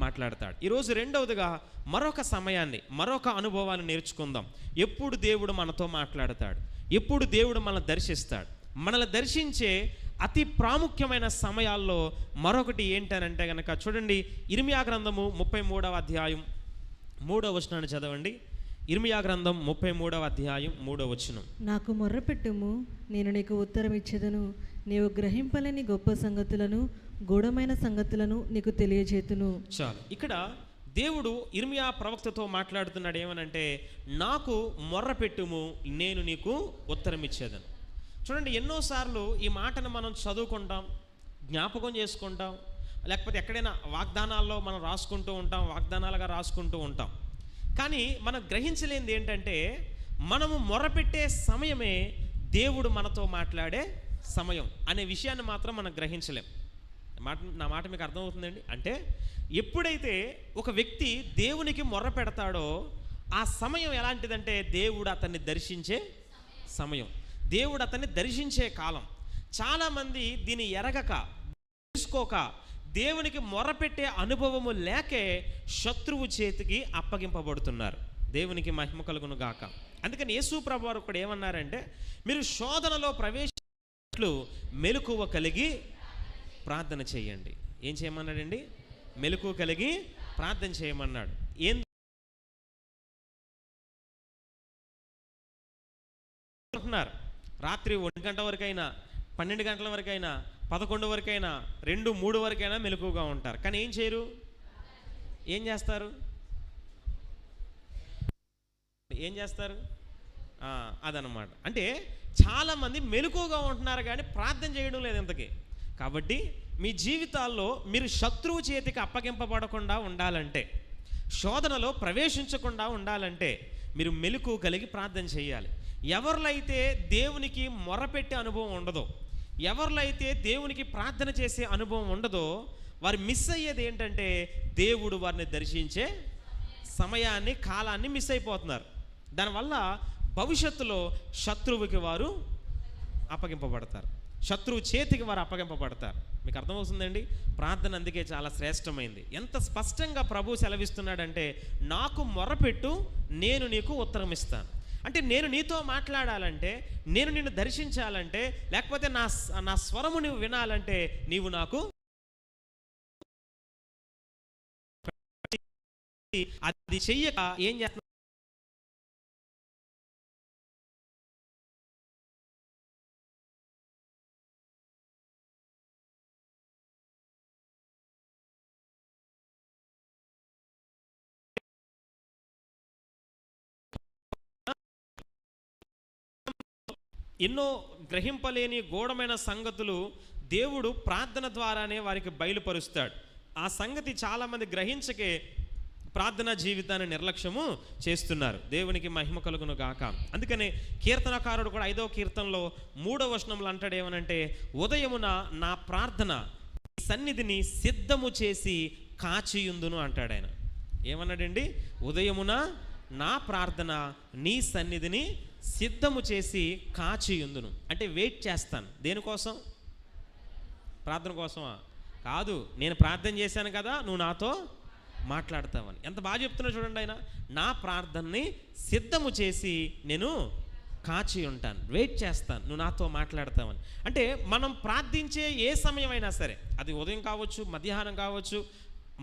మాట్లాడతాడు. ఈరోజు రెండవదిగా మరొక సమయాన్ని, మరొక అనుభవాన్ని నేర్చుకుందాం. ఎప్పుడు దేవుడు మనతో మాట్లాడతాడు, ఎప్పుడు దేవుడు మనల్ని దర్శిస్తాడు. మనల్ని దర్శించే అతి ప్రాముఖ్యమైన సమయాల్లో మరొకటి ఏంటనంటే కనుక చూడండి, ఇర్మియా గ్రంథము 33వ అధ్యాయం 3వ వచనాన్ని చదవండి. ఇర్మియా గ్రంథం 33వ అధ్యాయం 3వ వచనం. నాకు మొర్రపెట్టుము, నేను నీకు ఉత్తరం ఇచ్చేదను, నీవు గ్రహింపలేని గొప్ప సంగతులను, గూఢమైన సంగతులను నీకు తెలియజేతును. చాలు. ఇక్కడ దేవుడు ఇర్మియా ప్రవక్తతో మాట్లాడుతున్నాడు. ఏమనంటే, నాకు మొర్రపెట్టుము, నేను నీకు ఉత్తరం ఇచ్చేదను. చూడండి, ఎన్నోసార్లు ఈ మాటను మనం చదువుకుంటాం, జ్ఞాపకం చేసుకుంటాం, లేకపోతే ఎక్కడైనా వాగ్దానాల్లో మనం రాసుకుంటూ ఉంటాం, వాగ్దానాలుగా రాసుకుంటూ ఉంటాం. కానీ మనం గ్రహించలేనిది ఏంటంటే, మనము మొరపెట్టే సమయమే దేవుడు మనతో మాట్లాడే సమయం అనే విషయాన్ని మాత్రం మనం గ్రహించలేం. నా మాట మీకు అర్థమవుతుందండి? అంటే ఎప్పుడైతే ఒక వ్యక్తి దేవునికి మొర్ర పెడతాడో ఆ సమయం ఎలాంటిదంటే, దేవుడు అతన్ని దర్శించే సమయం, దేవుడు అతన్ని దర్శించే కాలం. చాలామంది దీన్ని ఎరగక, తెలుసుకోక, దేవునికి మొరపెట్టే అనుభవము లేకే శత్రువు చేతికి అప్పగింపబడుతున్నారు. దేవునికి మహిమ కలుగును గాక. అందుకని యేసు ప్రభువు వారు కూడా ఏమన్నారంటే, మీరు శోధనలో ప్రవేశించినట్లు మెలకువ కలిగి ప్రార్థన చేయండి. ఏం చేయమన్నాడండి? మెలకువ కలిగి ప్రార్థన చేయమన్నాడు. ఏం అంటున్నారు? రాత్రి 1 గంట వరకైనా, 12 గంటల వరకైనా, 11 వరకైనా, 2, 3 వరకైనా మెలకువగా ఉంటారు. కానీ ఏం చేయరు? ఏం చేస్తారు? ఏం చేస్తారు? అదనమాట. అంటే చాలామంది మెలకువగా ఉంటున్నారు కానీ ప్రార్థన చేయడం లేదు ఇంతకీ. కాబట్టి మీ జీవితాల్లో మీరు శత్రువు చేతికి అప్పగింపబడకుండా ఉండాలంటే, శోధనలో ప్రవేశించకుండా ఉండాలంటే మీరు మెలకువ కలిగి ప్రార్థన చేయాలి. ఎవరిలో అయితే దేవునికి మొరపెట్టే అనుభవం ఉండదో, ఎవరిలో అయితే దేవునికి ప్రార్థన చేసే అనుభవం ఉండదో, వారు మిస్ అయ్యేది ఏంటంటే, దేవుడు వారిని దర్శించే సమయాన్ని, కాలాన్ని మిస్ అయిపోతున్నారు. దానివల్ల భవిష్యత్తులో శత్రువుకి వారు అప్పగింపబడతారు, శత్రువు చేతికి వారు అప్పగింపబడతారు. మీకు అర్థమవుతుందండి? ప్రార్థన అందుకే చాలా శ్రేష్టమైంది. ఎంత స్పష్టంగా ప్రభు సెలవిస్తున్నాడంటే, నాకు మొరపెట్టు, నేను నీకు ఉత్తరం ఇస్తాను. అంటే నేను నీతో మాట్లాడాలంటే, నేను నిన్ను దర్శించాలంటే, లేకపోతే నా స్వరము నువ్వు వినాలంటే, నీవు నాకు అది చెయ్యక ఏం చేస్తున్నా? ఎన్నో గ్రహింపలేని గూఢమైన సంగతులు దేవుడు ప్రార్థన ద్వారానే వారికి బయలుపరుస్తాడు. ఆ సంగతి చాలామంది గ్రహించకే ప్రార్థనా జీవితాన్ని నిర్లక్ష్యము చేస్తున్నారు. దేవునికి మహిమ కలుగును గాక. అందుకనే కీర్తనకారుడు కూడా 5వ కీర్తనలో 3వ వచనంలో అంటాడు ఏమనంటే, ఉదయమున నా ప్రార్థన సన్నిధిని సిద్ధము చేసి కాచియుందును అంటాడు ఆయన. ఏమన్నాడండి? ఉదయమున నా ప్రార్థన నీ సన్నిధిని సిద్ధము చేసి కాచియుందును. అంటే వెయిట్ చేస్తాను. దేనికోసం? ప్రార్థన కోసమా? కాదు, నేను ప్రార్థన చేశాను కదా, నువ్వు నాతో మాట్లాడతావని. ఎంత బాగా చెప్తున్నా చూడండి ఆయన. నా ప్రార్థనని సిద్ధము చేసి నేను కాచి ఉంటాను, వెయిట్ చేస్తాను, నువ్వు నాతో మాట్లాడతావని. అంటే మనం ప్రార్థించే ఏ సమయమైనా సరే, అది ఉదయం కావచ్చు, మధ్యాహ్నం కావచ్చు,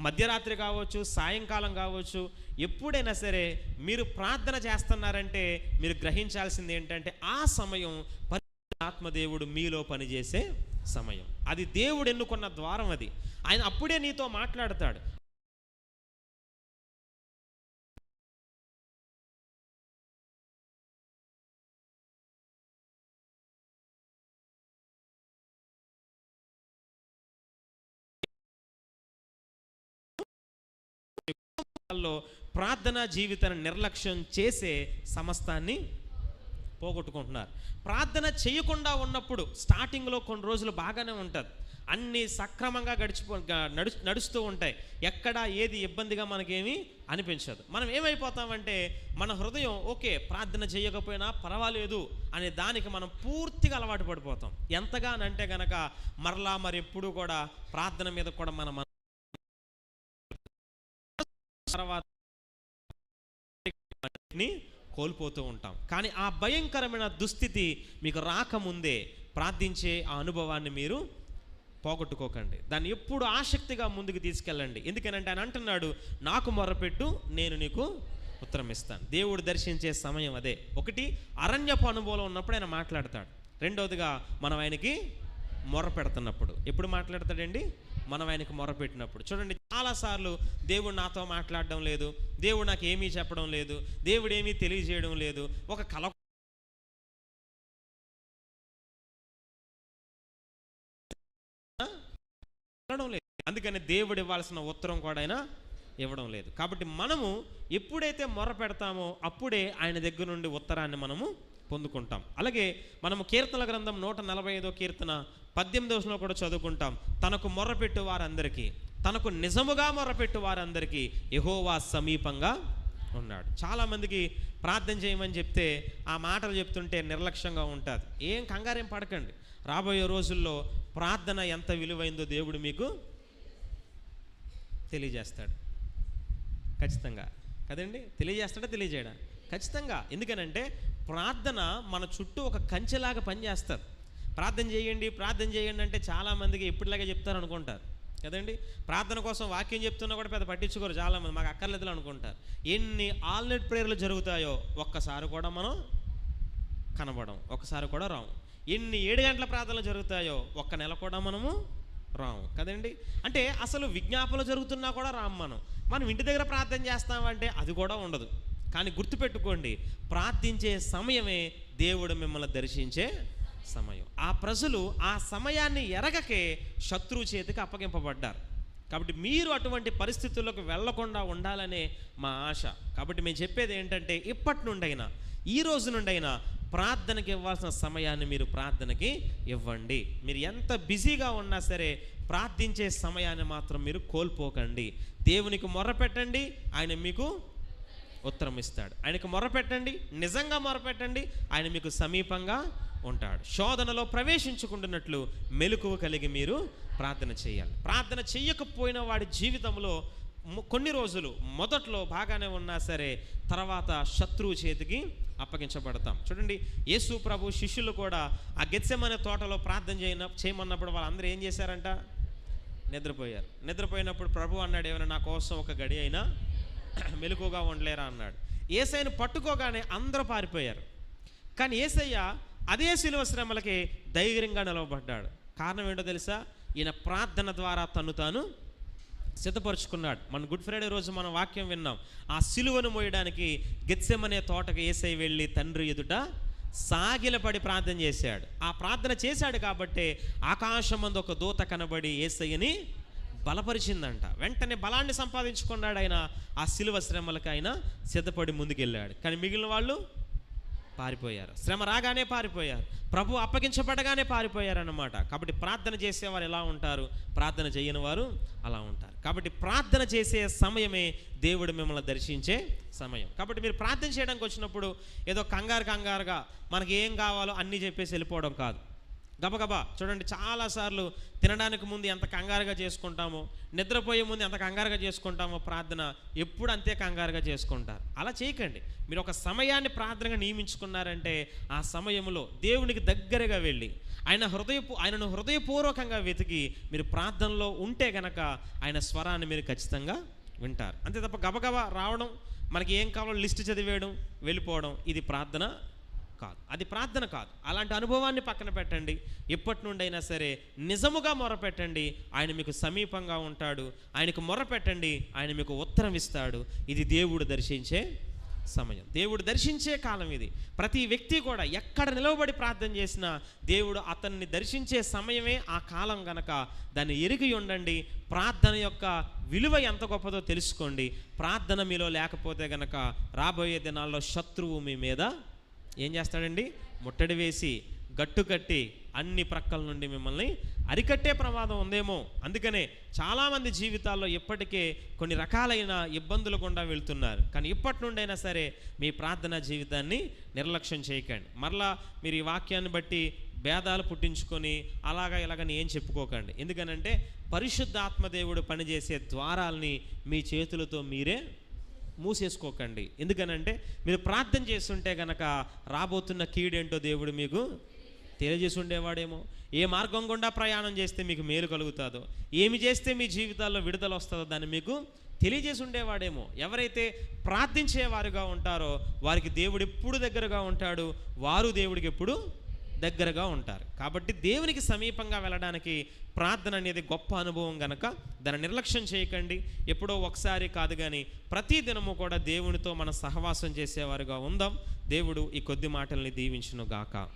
మధ్యరాత్రి కావచ్చు, సాయంకాలం కావచ్చు, ఎప్పుడైనా సరే మీరు ప్రార్థన చేస్తున్నారంటే మీరు గ్రహించాల్సింది ఏంటంటే, ఆ సమయం ఆత్మదేవుడు మీలో పనిచేసే సమయం. అది దేవుడు ఎన్నుకున్న ద్వారం. అది ఆయన అప్పుడే నీతో మాట్లాడతాడు. ప్రార్థనా జీవితాన్ని నిర్లక్ష్యం చేసే సమస్తాన్ని పోగొట్టుకుంటున్నారు. ప్రార్థన చేయకుండా ఉన్నప్పుడు స్టార్టింగ్లో కొన్ని రోజులు బాగానే ఉంటుంది, అన్నీ సక్రమంగా నడుస్తూ ఉంటాయి, ఎక్కడ ఏది ఇబ్బందిగా మనకేమీ అనిపించదు. మనం ఏమైపోతామంటే, మన హృదయం ఓకే, ప్రార్థన చేయకపోయినా పర్వాలేదు అనే దానికి మనం పూర్తిగా అలవాటు పడిపోతాం. ఎంతగానంటే గనక మరలా మరి ఎప్పుడు కూడా ప్రార్థన మీద కూడా మనం తర్వాత కోల్పోతూ ఉంటాం. కానీ ఆ భయంకరమైన దుస్థితి మీకు రాకముందే ప్రార్థించే ఆ అనుభవాన్ని మీరు పోగొట్టుకోకండి. దాన్ని ఎప్పుడు ఆసక్తిగా ముందుకు తీసుకెళ్ళండి. ఎందుకనంటే ఆయన అంటున్నాడు, నాకు మొరపెట్టు నేను నీకు ఉత్తరం ఇస్తాను. దేవుడు దర్శించే సమయం అదే. ఒకటి, అరణ్యపు అనుభవం ఉన్నప్పుడు ఆయన మాట్లాడతాడు. రెండవదిగా మనం ఆయనకి మొర పెడుతున్నప్పుడు. ఎప్పుడు మాట్లాడతాడండి? మనం ఆయనకు మొరపెట్టినప్పుడు. చూడండి, చాలాసార్లు దేవుడు నాతో మాట్లాడడం లేదు, దేవుడు నాకు ఏమీ చెప్పడం లేదు, దేవుడు ఏమీ తెలియజేయడం లేదు, ఒక కల లేదు. అందుకని దేవుడు ఇవ్వాల్సిన ఉత్తరం కూడా ఆయన ఇవ్వడం లేదు. కాబట్టి మనము ఎప్పుడైతే మొర పెడతామో అప్పుడే ఆయన దగ్గర నుండి ఉత్తరాన్ని మనము పొందుకుంటాం. అలాగే మనము కీర్తనల గ్రంథం 145వ కీర్తన 18వ కూడా చదువుకుంటాం. తనకు మొర్రపెట్టు వారందరికీ, తనకు నిజముగా మొర్రపెట్టు వారందరికీ యెహోవా సమీపంగా ఉన్నాడు. చాలామందికి ప్రార్థన చేయమని చెప్తే ఆ మాటలు చెప్తుంటే నిర్లక్ష్యంగా ఉంటుంది. ఏం కంగారేం పడకండి. రాబోయే రోజుల్లో ప్రార్థన ఎంత విలువైందో దేవుడు మీకు తెలియజేస్తాడు ఖచ్చితంగా. కదండి, తెలియజేస్తాడా తెలియజేయడా? ఖచ్చితంగా. ఎందుకనంటే ప్రార్థన మన చుట్టూ ఒక కంచెలాగా పనిచేస్తుంది. ప్రార్థన చేయండి ప్రార్థన చేయండి అంటే చాలామందికి ఎప్పటిలాగే చెప్తారు అనుకుంటారు కదండి. ప్రార్థన కోసం వాక్యం చెప్తున్నా కూడా పెద్ద పట్టించుకోరు చాలామంది. మాకు అక్కర్లేదులు అనుకుంటారు. ఎన్ని ఆల్నెట్ ప్రేయర్లు జరుగుతాయో ఒక్కసారి కూడా మనం కనబడం, ఒక్కసారి కూడా రాము. ఎన్ని 7 గంటల ప్రార్థనలు జరుగుతాయో ఒక్క నెల కూడా మనము రాము కదండి. అంటే అసలు విజ్ఞాపనలు జరుగుతున్నా కూడా రాము. మనం ఇంటి దగ్గర ప్రార్థన చేస్తామంటే అది కూడా ఉండదు. కానీ గుర్తుపెట్టుకోండి, ప్రార్థించే సమయమే దేవుడు మిమ్మల్ని దర్శించే సమయం. ఆ ప్రజలు ఆ సమయాన్ని ఎరగకే శత్రువు చేతికి అప్పగింపబడ్డారు. కాబట్టి మీరు అటువంటి పరిస్థితుల్లోకి వెళ్లకుండా ఉండాలనే మా ఆశ. కాబట్టి మేము చెప్పేది ఏంటంటే, ఇప్పటి నుండైనా, ఈ రోజు నుండైనా ప్రార్థనకి ఇవ్వాల్సిన సమయాన్ని మీరు ప్రార్థనకి ఇవ్వండి. మీరు ఎంత బిజీగా ఉన్నా సరే ప్రార్థించే సమయాన్ని మాత్రం మీరు కోల్పోకండి. దేవునికి మొర్రపెట్టండి, ఆయన మీకు ఉత్తరం ఇస్తాడు. ఆయనకు మొర్రపెట్టండి, నిజంగా మొర్రపెట్టండి, ఆయన మీకు సమీపంగా ఉంటాడు. శోధనలో ప్రవేశించుకుంటున్నట్లు మెలకువ కలిగి మీరు ప్రార్థన చేయాలి. ప్రార్థన చెయ్యకపోయిన వాడి జీవితంలో కొన్ని రోజులు మొదట్లో బాగానే ఉన్నా సరే తర్వాత శత్రువు చేతికి అప్పగించబడతాం. చూడండి, యేసు ప్రభు శిష్యులు కూడా ఆ గెత్సెమనే తోటలో ప్రార్థన చేయమన్నప్పుడు వాళ్ళందరూ ఏం చేశారంట? నిద్రపోయారు. నిద్రపోయినప్పుడు ప్రభు అన్నాడు, ఏమైనా నా కోసం ఒక గడి అయినా మెలకుగా ఉండలేరా అన్నాడు. యేసయ్యను పట్టుకోగానే అందరూ పారిపోయారు. కానీ యేసయ్య అదే శిలువ శ్రమలకి ధైర్యంగా నిలవబడ్డాడు. కారణం ఏంటో తెలుసా? ఈయన ప్రార్థన ద్వారా తను తాను సిద్ధపరుచుకున్నాడు. మన గుడ్ ఫ్రైడే రోజు మనం వాక్యం విన్నాం. ఆ సిలువను మోయడానికి గెత్సెమనే తోటకు యేసయ్య వెళ్ళి తండ్రి ఎదుట సాగిలపడి ప్రార్థన చేశాడు. ఆ ప్రార్థన చేశాడు కాబట్టి ఆకాశమందు ఒక దూత కనబడి యేసయ్యని బలపరిచిందంట. వెంటనే బలాన్ని సంపాదించుకున్నాడు ఆయన. ఆ సిలువ శ్రమలకు ఆయన సిద్ధపడి ముందుకెళ్ళాడు. కానీ మిగిలిన వాళ్ళు పారిపోయారు. శ్రమ రాగానే పారిపోయారు. ప్రభు అప్పగించబడగానే పారిపోయారు అన్నమాట. కాబట్టి ప్రార్థన చేసేవారు ఎలా ఉంటారు, ప్రార్థన చేయని వారు అలా ఉంటారు. కాబట్టి ప్రార్థన చేసే సమయమే దేవుడు మిమ్మల్ని దర్శించే సమయం. కాబట్టి మీరు ప్రార్థన చేయడానికి వచ్చినప్పుడు ఏదో కంగారుగా మనకి ఏం కావాలో అన్నీ చెప్పేసి వెళ్ళిపోవడం కాదు. గబగబా చూడండి, చాలాసార్లు తినడానికి ముందు ఎంత కంగారుగా చేసుకుంటామో, నిద్రపోయే ముందు ఎంత కంగారుగా చేసుకుంటామో ప్రార్థన ఎప్పుడు అంతే కంగారుగా చేసుకుంటారు. అలా చేయకండి. మీరు ఒక సమయాన్ని ప్రార్థనగా నియమించుకున్నారంటే ఆ సమయంలో దేవునికి దగ్గరగా వెళ్ళి ఆయనను హృదయపూర్వకంగా వెతికి మీరు ప్రార్థనలో ఉంటే గనక ఆయన స్వరాన్ని మీరు ఖచ్చితంగా వింటారు. అంతే తప్ప గబగబా రావడం, మనకి ఏం కావాలో లిస్ట్ చదివేయడం, వెళ్ళిపోవడం, ఇది ప్రార్థన కాదు. అది ప్రార్థన కాదు. అలాంటి అనుభవాన్ని పక్కన పెట్టండి. ఎప్పటి నుండైనా సరే నిజముగా మొరపెట్టండి, ఆయన మీకు సమీపంగా ఉంటాడు. ఆయనకు మొరపెట్టండి, ఆయన మీకు ఉత్తరం ఇస్తాడు. ఇది దేవుడు దర్శించే సమయం, దేవుడు దర్శించే కాలం ఇది. ప్రతి వ్యక్తి కూడా ఎక్కడ నిలవబడి ప్రార్థన చేసినా దేవుడు అతన్ని దర్శించే సమయమే ఆ కాలం గనక దాన్ని ఎరిగి ఉండండి. ప్రార్థన యొక్క విలువ ఎంత గొప్పదో తెలుసుకోండి. ప్రార్థన మీలో లేకపోతే గనక రాబోయే దినాల్లో శత్రువు మీ మీద ఏం చేస్తాడండి? ముట్టడి వేసి గట్టు కట్టి అన్ని ప్రక్కల నుండి మిమ్మల్ని అరికట్టే ప్రమాదం ఉందేమో. అందుకనే చాలామంది జీవితాల్లో ఇప్పటికే కొన్ని రకాలైన ఇబ్బందులు గుండా వెళ్తున్నారు. కానీ ఇప్పటి నుండైనా సరే మీ ప్రార్థనా జీవితాన్ని నిర్లక్ష్యం చేయకండి. మరలా మీరు ఈ వాక్యాన్ని బట్టి భేదాలు పుట్టించుకొని అలాగా ఇలాగని ఏం చెప్పుకోకండి. ఎందుకనంటే పరిశుద్ధాత్మ దేవుడు పనిచేసే ద్వారాల్ని మీ చేతులతో మీరే మూసేసుకోకండి. ఎందుకనంటే మీరు ప్రార్థన చేస్తుంటే గనక రాబోతున్న కీడేంటో దేవుడు మీకు తెలియజేసి ఉండేవాడేమో. ఏ మార్గం గుండా ప్రయాణం చేస్తే మీకు మేలు కలుగుతుందో, ఏమి చేస్తే మీ జీవితాల్లో విడుదల వస్తుందో దాన్ని మీకు తెలియజేసి ఉండేవాడేమో. ఎవరైతే ప్రార్థించేవారుగా ఉంటారో వారికి దేవుడు ఎప్పుడు దగ్గరగా ఉంటాడు, వారు దేవుడికి ఎప్పుడు దగ్గరగా ఉంటారు. కాబట్టి దేవునికి సమీపంగా వెళ్ళడానికి ప్రార్థన అనేది గొప్ప అనుభవం గనక దాన్ని నిర్లక్ష్యం చేయకండి. ఎప్పుడో ఒకసారి కాదు కానీ ప్రతి దినము కూడా దేవునితో మన సహవాసం చేసేవారుగా ఉందాం. దేవుడు ఈ కొద్ది మాటల్ని దీవించును గాక.